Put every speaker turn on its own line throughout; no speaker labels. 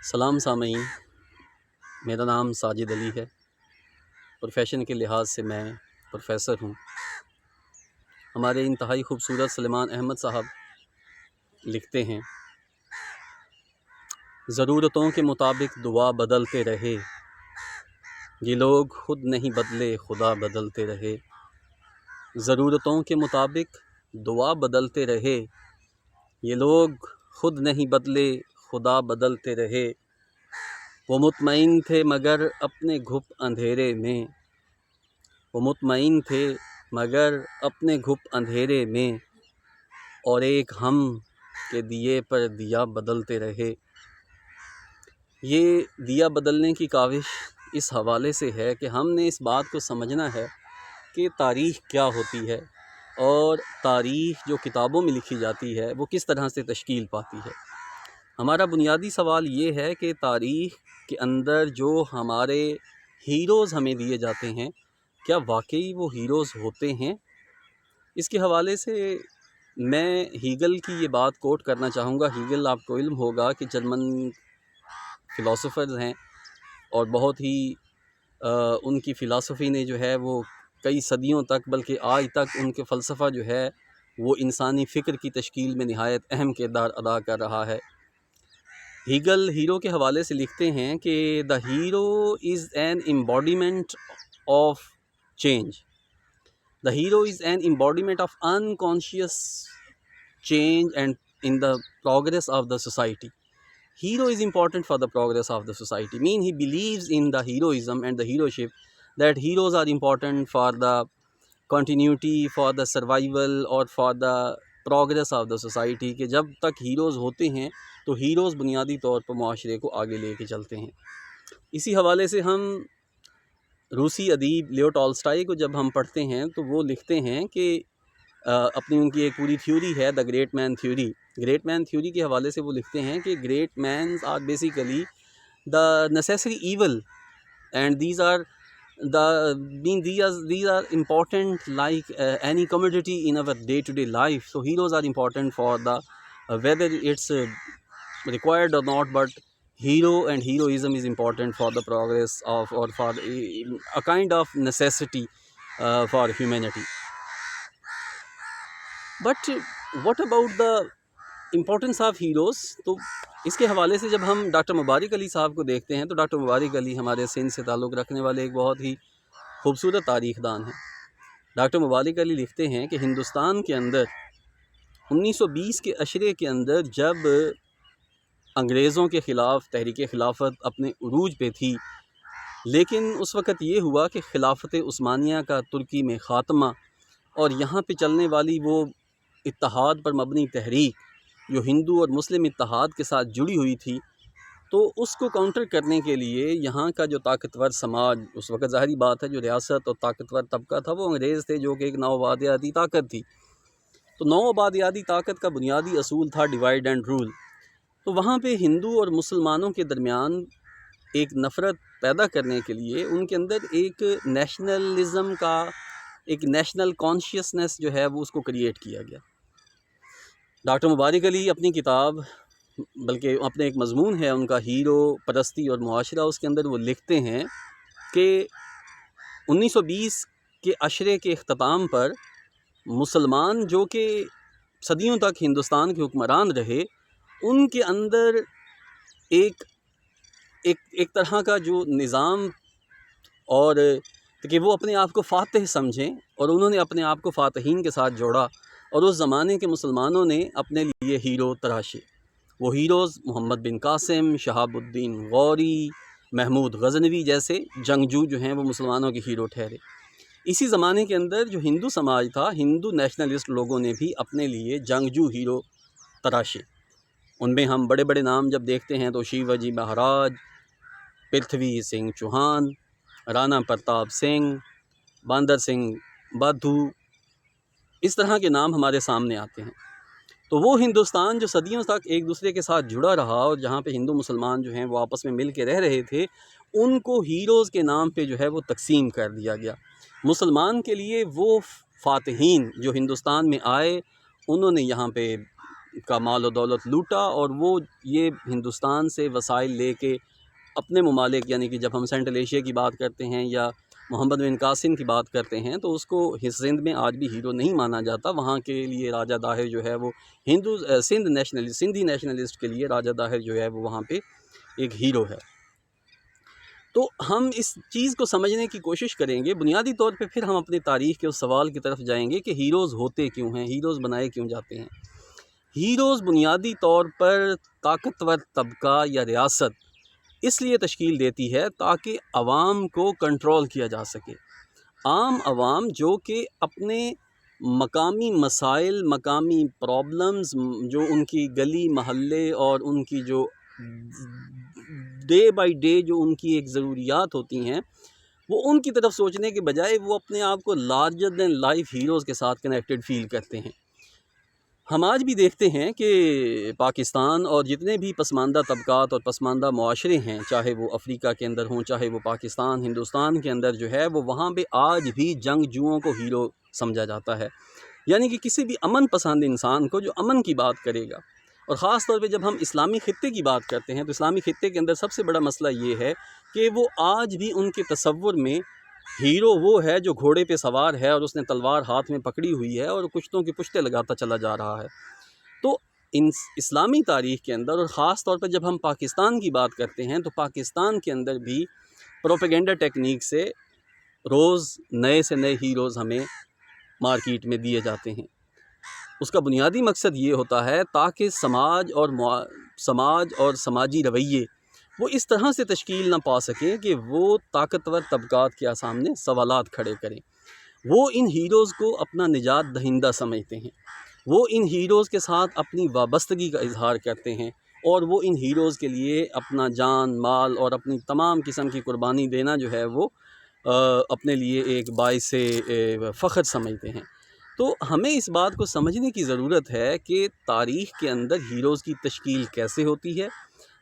سلام سامعین، میرا نام ساجد علی ہے۔ پروفیشن کے لحاظ سے میں پروفیسر ہوں۔ ہمارے انتہائی خوبصورت سلیمان احمد صاحب لکھتے ہیں، ضرورتوں کے مطابق دعا بدلتے رہے، یہ لوگ خود نہیں بدلے خدا بدلتے رہے۔ ضرورتوں کے مطابق دعا بدلتے رہے، یہ لوگ خود نہیں بدلے خدا بدلتے رہے۔ وہ مطمئن تھے مگر اپنے گھپ اندھیرے میں، وہ مطمئن تھے مگر اپنے گھپ اندھیرے میں، اور ایک ہم کے دیے پر دیا بدلتے رہے۔ یہ دیا بدلنے کی کاوش اس حوالے سے ہے کہ ہم نے اس بات کو سمجھنا ہے کہ تاریخ کیا ہوتی ہے، اور تاریخ جو کتابوں میں لکھی جاتی ہے وہ کس طرح سے تشکیل پاتی ہے۔ ہمارا بنیادی سوال یہ ہے کہ تاریخ کے اندر جو ہمارے ہیروز ہمیں دیے جاتے ہیں، کیا واقعی وہ ہیروز ہوتے ہیں؟ اس کے حوالے سے میں ہیگل کی یہ بات کوٹ کرنا چاہوں گا۔ ہیگل، آپ کو علم ہوگا کہ جرمن فلاسفرز ہیں، اور بہت ہی ان کی فلسفی نے جو ہے وہ کئی صدیوں تک، بلکہ آج تک ان کے فلسفہ جو ہے وہ انسانی فکر کی تشکیل میں نہایت اہم کردار ادا کر رہا ہے۔ ہیگل ہیرو کے حوالے سے لکھتے ہیں کہ the hero is an embodiment of change, the hero is an embodiment of unconscious change and in the progress of the society. Hero is important for the progress of the society. Mean he believes in the heroism and the heroship, that heroes are important for the continuity, for the survival or for the progress of the society. کہ جب تک heroes ہوتے ہیں تو heroes بنیادی طور پر معاشرے کو آگے لے کے چلتے ہیں۔ اسی حوالے سے ہم روسی ادیب لیو ٹالسٹائی کو جب ہم پڑھتے ہیں تو وہ لکھتے ہیں کہ اپنی ان کی ایک پوری تھیوری ہے، the great man theory. Great man theory کے حوالے سے وہ لکھتے ہیں کہ great mans are basically the necessary evil, and these are these are important like any commodity in our day-to-day life. So heroes are important for the whether it's required or not, but hero and heroism is important for the progress of, or for a kind of necessity for humanity. But what about the importance of heroes؟ تو اس کے حوالے سے جب ہم doctor مبارک علی صاحب کو دیکھتے ہیں تو ڈاکٹر مبارک علی ہمارے سندھ سے تعلق رکھنے والے ایک بہت ہی خوبصورت تاریخ دان ہیں۔ ڈاکٹر مبارک علی لکھتے ہیں کہ ہندوستان کے اندر 1920 کے عشرے کے اندر جب انگریزوں کے خلاف تحریک خلافت اپنے عروج پہ تھی، لیکن اس وقت یہ ہوا کہ خلافت عثمانیہ کا ترکی میں خاتمہ، اور یہاں پہ چلنے والی وہ اتحاد پر مبنی تحریک جو ہندو اور مسلم اتحاد کے ساتھ جڑی ہوئی تھی، تو اس کو کاؤنٹر کرنے کے لیے یہاں کا جو طاقتور سماج، اس وقت ظاہری بات ہے جو ریاست اور طاقتور طبقہ تھا وہ انگریز تھے، جو کہ ایک نوآبادیاتی طاقت تھی۔ تو نوآبادیاتی طاقت کا بنیادی اصول تھا ڈیوائڈ اینڈ رول۔ تو وہاں پہ ہندو اور مسلمانوں کے درمیان ایک نفرت پیدا کرنے کے لیے ان کے اندر ایک نیشنلزم کا، ایک نیشنل کانشیسنس جو ہے وہ اس کو کریٹ کیا گیا۔ ڈاکٹر مبارک علی اپنی کتاب، بلکہ اپنے ایک مضمون ہے ان کا، ہیرو پرستی اور معاشرہ، اس کے اندر وہ لکھتے ہیں کہ 1920 کے عشرے کے اختتام پر مسلمان جو کہ صدیوں تک ہندوستان کے حکمران رہے، ان کے اندر ایک طرح کا جو نظام، اور کہ وہ اپنے آپ کو فاتح سمجھیں، اور انہوں نے اپنے آپ کو فاتحین کے ساتھ جوڑا، اور اس زمانے کے مسلمانوں نے اپنے لیے ہیرو تراشے۔ وہ ہیروز محمد بن قاسم، شہاب الدین غوری، محمود غزنوی جیسے جنگجو جو ہیں وہ مسلمانوں کے ہیرو ٹھہرے۔ اسی زمانے کے اندر جو ہندو سماج تھا، ہندو نیشنلسٹ لوگوں نے بھی اپنے لیے جنگجو ہیرو تراشے۔ ان میں ہم بڑے بڑے نام جب دیکھتے ہیں تو شیواجی مہاراج، پرتھوی سنگھ چوہان، رانا پرتاپ سنگھ، باندر سنگھ بہادو، اس طرح کے نام ہمارے سامنے آتے ہیں۔ تو وہ ہندوستان جو صدیوں تک ایک دوسرے کے ساتھ جڑا رہا، اور جہاں پہ ہندو مسلمان جو ہیں وہ آپس میں مل کے رہ رہے تھے، ان کو ہیروز کے نام پہ جو ہے وہ تقسیم کر دیا گیا۔ مسلمان کے لیے وہ فاتحین جو ہندوستان میں آئے، انہوں نے یہاں پہ کا مال و دولت لوٹا، اور وہ یہ ہندوستان سے وسائل لے کے اپنے ممالک، یعنی کہ جب ہم سینٹرل ایشیا کی بات کرتے ہیں یا محمد بن قاسم کی بات کرتے ہیں تو اس کو سندھ میں آج بھی ہیرو نہیں مانا جاتا۔ وہاں کے لیے راجہ داہر جو ہے وہ سندھی نیشنلسٹ کے لیے راجہ داہر جو ہے وہ وہاں پہ ایک ہیرو ہے۔ تو ہم اس چیز کو سمجھنے کی کوشش کریں گے بنیادی طور پہ، پھر ہم اپنی تاریخ کے اس سوال کی طرف جائیں گے کہ ہیروز ہوتے کیوں ہیں، ہیروز بنائے کیوں جاتے ہیں۔ ہیروز بنیادی طور پر طاقتور طبقہ یا ریاست اس لیے تشکیل دیتی ہے تاکہ عوام کو کنٹرول کیا جا سکے۔ عام عوام جو کہ اپنے مقامی مسائل، مقامی پرابلمز، جو ان کی گلی محلے اور ان کی جو ڈے بائی ڈے جو ان کی ایک ضروریات ہوتی ہیں، وہ ان کی طرف سوچنے کے بجائے وہ اپنے آپ کو لارجر دین لائف ہیروز کے ساتھ کنیکٹڈ فیل کرتے ہیں۔ ہم آج بھی دیکھتے ہیں کہ پاکستان اور جتنے بھی پسماندہ طبقات اور پسماندہ معاشرے ہیں، چاہے وہ افریقہ کے اندر ہوں، چاہے وہ پاکستان ہندوستان کے اندر جو ہے، وہ وہاں پہ آج بھی جنگجوؤں کو ہیرو سمجھا جاتا ہے۔ یعنی کہ کسی بھی امن پسند انسان کو جو امن کی بات کرے گا، اور خاص طور پہ جب ہم اسلامی خطے کی بات کرتے ہیں تو اسلامی خطے کے اندر سب سے بڑا مسئلہ یہ ہے کہ وہ آج بھی ان کے تصور میں ہیرو وہ ہے جو گھوڑے پہ سوار ہے اور اس نے تلوار ہاتھ میں پکڑی ہوئی ہے اور کشتوں کی پشتے لگاتا چلا جا رہا ہے۔ تو اسلامی تاریخ کے اندر، اور خاص طور پر جب ہم پاکستان کی بات کرتے ہیں، تو پاکستان کے اندر بھی پروپیگنڈا ٹیکنیک سے روز نئے سے نئے ہیروز ہمیں مارکیٹ میں دیے جاتے ہیں۔ اس کا بنیادی مقصد یہ ہوتا ہے تاکہ سماج اور سماجی رویے وہ اس طرح سے تشکیل نہ پا سکیں کہ وہ طاقتور طبقات کے سامنے سوالات کھڑے کریں۔ وہ ان ہیروز کو اپنا نجات دہندہ سمجھتے ہیں، وہ ان ہیروز کے ساتھ اپنی وابستگی کا اظہار کرتے ہیں، اور وہ ان ہیروز کے لیے اپنا جان، مال اور اپنی تمام قسم کی قربانی دینا جو ہے وہ اپنے لیے ایک باعث فخر سمجھتے ہیں۔ تو ہمیں اس بات کو سمجھنے کی ضرورت ہے کہ تاریخ کے اندر ہیروز کی تشکیل کیسے ہوتی ہے،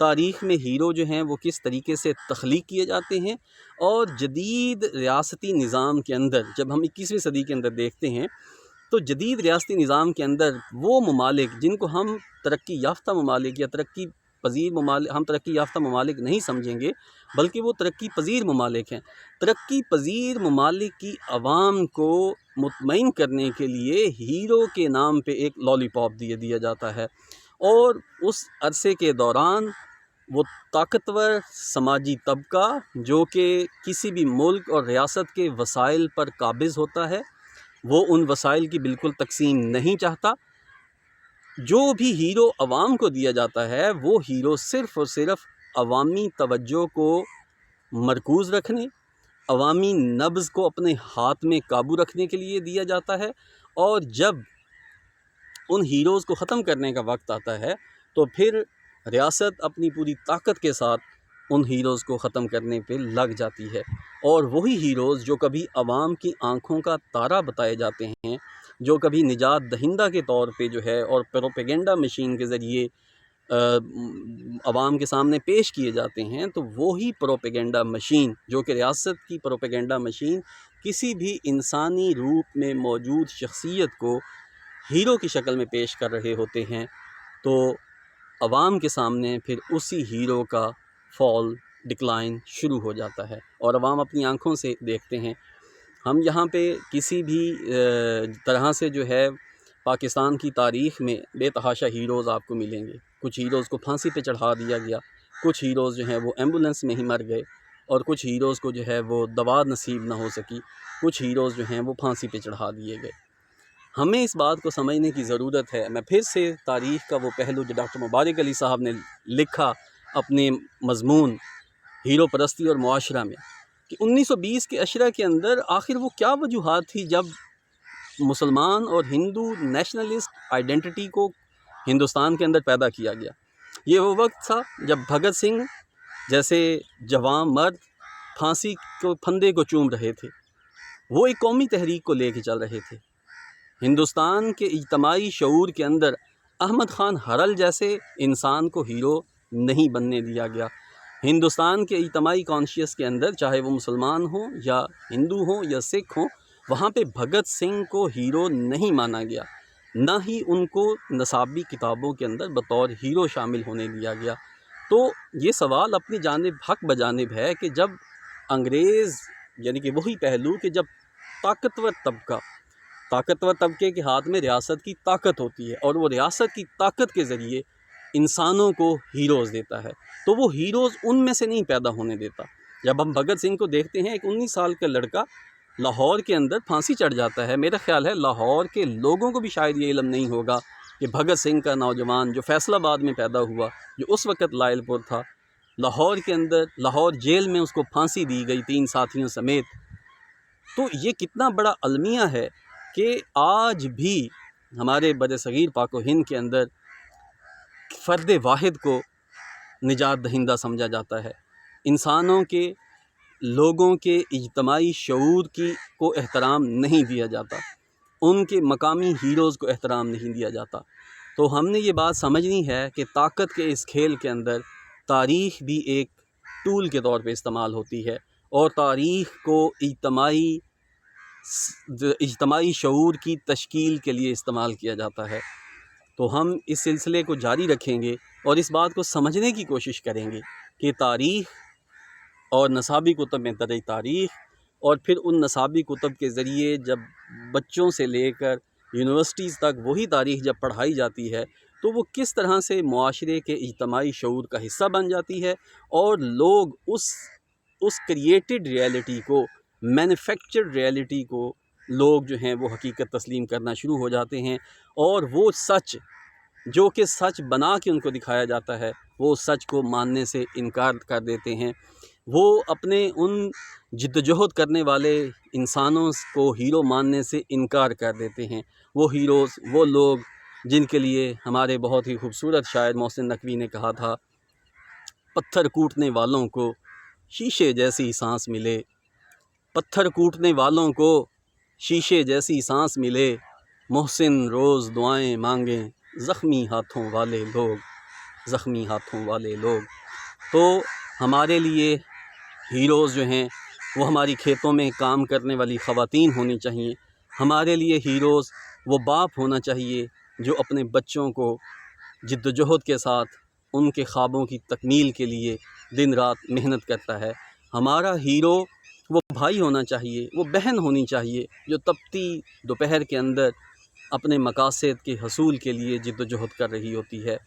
تاریخ میں ہیرو جو ہیں وہ کس طریقے سے تخلیق کیے جاتے ہیں، اور جدید ریاستی نظام کے اندر جب ہم 21ویں صدی کے اندر دیکھتے ہیں تو جدید ریاستی نظام کے اندر وہ ممالک جن کو ہم ترقی یافتہ ممالک یا ترقی پذیر ممالک، ہم ترقی یافتہ ممالک نہیں سمجھیں گے بلکہ وہ ترقی پذیر ممالک ہیں۔ ترقی پذیر ممالک کی عوام کو مطمئن کرنے کے لیے ہیرو کے نام پہ ایک لالی پاپ دیا جاتا ہے، اور اس عرصے کے دوران وہ طاقتور سماجی طبقہ جو کہ کسی بھی ملک اور ریاست کے وسائل پر قابض ہوتا ہے، وہ ان وسائل کی بالکل تقسیم نہیں چاہتا۔ جو بھی ہیرو عوام کو دیا جاتا ہے وہ ہیرو صرف اور صرف عوامی توجہ کو مرکوز رکھنے، عوامی نبض کو اپنے ہاتھ میں قابو رکھنے کے لیے دیا جاتا ہے، اور جب ان ہیروز کو ختم کرنے کا وقت آتا ہے تو پھر ریاست اپنی پوری طاقت کے ساتھ ان ہیروز کو ختم کرنے پہ لگ جاتی ہے۔ اور وہی ہیروز جو کبھی عوام کی آنکھوں کا تارا بتائے جاتے ہیں، جو کبھی نجات دہندہ کے طور پہ جو ہے اور پروپیگنڈا مشین کے ذریعے عوام کے سامنے پیش کیے جاتے ہیں، تو وہی پروپیگنڈا مشین جو کہ ریاست کی پروپیگنڈا مشین کسی بھی انسانی روپ میں موجود شخصیت کو ہیرو کی شکل میں پیش کر رہے ہوتے ہیں، تو عوام کے سامنے پھر اسی ہیرو کا فال، ڈکلائن شروع ہو جاتا ہے، اور عوام اپنی آنکھوں سے دیکھتے ہیں۔ ہم یہاں پہ کسی بھی طرح سے جو ہے پاکستان کی تاریخ میں بے تحاشا ہیروز آپ کو ملیں گے۔ کچھ ہیروز کو پھانسی پہ چڑھا دیا گیا، کچھ ہیروز جو ہیں وہ ایمبولینس میں ہی مر گئے، اور کچھ ہیروز کو جو ہے وہ دوا نصیب نہ ہو سکی، کچھ ہیروز جو ہیں وہ پھانسی پہ چڑھا دیے گئے۔ ہمیں اس بات کو سمجھنے کی ضرورت ہے۔ میں پھر سے تاریخ کا وہ پہلو جو ڈاکٹر مبارک علی صاحب نے لکھا اپنے مضمون ہیرو پرستی اور معاشرہ میں، کہ 1920 کے عشرہ کے اندر آخر وہ کیا وجوہات تھی جب مسلمان اور ہندو نیشنلسٹ آئیڈینٹی کو ہندوستان کے اندر پیدا کیا گیا۔ یہ وہ وقت تھا جب بھگت سنگھ جیسے جوان مرد پھانسی کو پھندے کو چوم رہے تھے، وہ ایک قومی تحریک کو لے کے چل رہے تھے۔ ہندوستان کے اجتماعی شعور کے اندر احمد خان ہرل جیسے انسان کو ہیرو نہیں بننے دیا گیا۔ ہندوستان کے اجتماعی کانشیس کے اندر، چاہے وہ مسلمان ہوں یا ہندو ہوں یا سکھ ہوں، وہاں پہ بھگت سنگھ کو ہیرو نہیں مانا گیا، نہ ہی ان کو نصابی کتابوں کے اندر بطور ہیرو شامل ہونے دیا گیا۔ تو یہ سوال اپنی جانب حق بجانب ہے کہ جب انگریز یعنی کہ وہی پہلو کہ جب طاقتور طبقے کے ہاتھ میں ریاست کی طاقت ہوتی ہے اور وہ ریاست کی طاقت کے ذریعے انسانوں کو ہیروز دیتا ہے، تو وہ ہیروز ان میں سے نہیں پیدا ہونے دیتا۔ جب ہم بھگت سنگھ کو دیکھتے ہیں، ایک 19 سال کا لڑکا لاہور کے اندر پھانسی چڑھ جاتا ہے۔ میرا خیال ہے لاہور کے لوگوں کو بھی شاید یہ علم نہیں ہوگا کہ بھگت سنگھ کا نوجوان جو فیصل آباد میں پیدا ہوا، جو اس وقت لائل پور تھا، لاہور کے اندر لاہور جیل میں اس کو پھانسی دی گئی 3 ساتھیوں سمیت۔ تو یہ کتنا بڑا المیہ ہے کہ آج بھی ہمارے بر صغیر پاک و ہند کے اندر فرد واحد کو نجات دہندہ سمجھا جاتا ہے، انسانوں کے، لوگوں کے اجتماعی شعور کو احترام نہیں دیا جاتا، ان کے مقامی ہیروز کو احترام نہیں دیا جاتا۔ تو ہم نے یہ بات سمجھنی ہے کہ طاقت کے اس کھیل کے اندر تاریخ بھی ایک ٹول کے طور پہ استعمال ہوتی ہے، اور تاریخ کو اجتماعی شعور کی تشکیل کے لیے استعمال کیا جاتا ہے۔ تو ہم اس سلسلے کو جاری رکھیں گے اور اس بات کو سمجھنے کی کوشش کریں گے کہ تاریخ اور نصابی کتب میں درج تاریخ، اور پھر ان نصابی کتب کے ذریعے جب بچوں سے لے کر یونیورسٹیز تک وہی تاریخ جب پڑھائی جاتی ہے تو وہ کس طرح سے معاشرے کے اجتماعی شعور کا حصہ بن جاتی ہے، اور لوگ اس کریٹڈ ریئلٹی کو، مینوفیکچرڈ ریئلٹی کو لوگ جو ہیں وہ حقیقت تسلیم کرنا شروع ہو جاتے ہیں، اور وہ سچ جو کہ سچ بنا کے ان کو دکھایا جاتا ہے، وہ سچ کو ماننے سے انکار کر دیتے ہیں۔ وہ اپنے ان جدوجہد کرنے والے انسانوں کو ہیرو ماننے سے انکار کر دیتے ہیں۔ وہ ہیروز وہ لوگ جن کے لیے ہمارے بہت ہی خوبصورت شاعر محسن نقوی نے کہا تھا، پتھر کوٹنے والوں کو شیشے جیسی سانس ملے، پتھر کوٹنے والوں کو شیشے جیسی سانس ملے، محسن روز دعائیں مانگیں زخمی ہاتھوں والے لوگ۔ تو ہمارے لیے ہیروز جو ہیں وہ ہماری کھیتوں میں کام کرنے والی خواتین ہونی چاہیے، ہمارے لیے ہیروز وہ باپ ہونا چاہیے جو اپنے بچوں کو جد و جہد کے ساتھ ان کے خوابوں کی تکمیل کے لیے دن رات محنت کرتا ہے۔ ہمارا ہیرو وہ بھائی ہونا چاہیے، وہ بہن ہونی چاہیے جو تپتی دوپہر کے اندر اپنے مقاصد کے حصول کے لیے جد و جہد کر رہی ہوتی ہے۔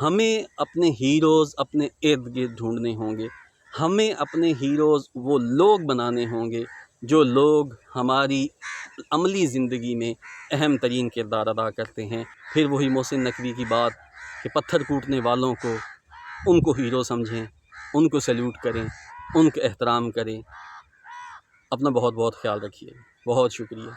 ہمیں اپنے ہیروز اپنے ارد گرد ڈھونڈنے ہوں گے، ہمیں اپنے ہیروز وہ لوگ بنانے ہوں گے جو لوگ ہماری عملی زندگی میں اہم ترین کردار ادا کرتے ہیں۔ پھر وہی محسن نقوی کی بات کہ پتھر کوٹنے والوں کو ان کو ہیرو سمجھیں، ان کو سیلیوٹ کریں، ان کا احترام کریں۔ اپنا بہت بہت خیال رکھیے، بہت شکریہ۔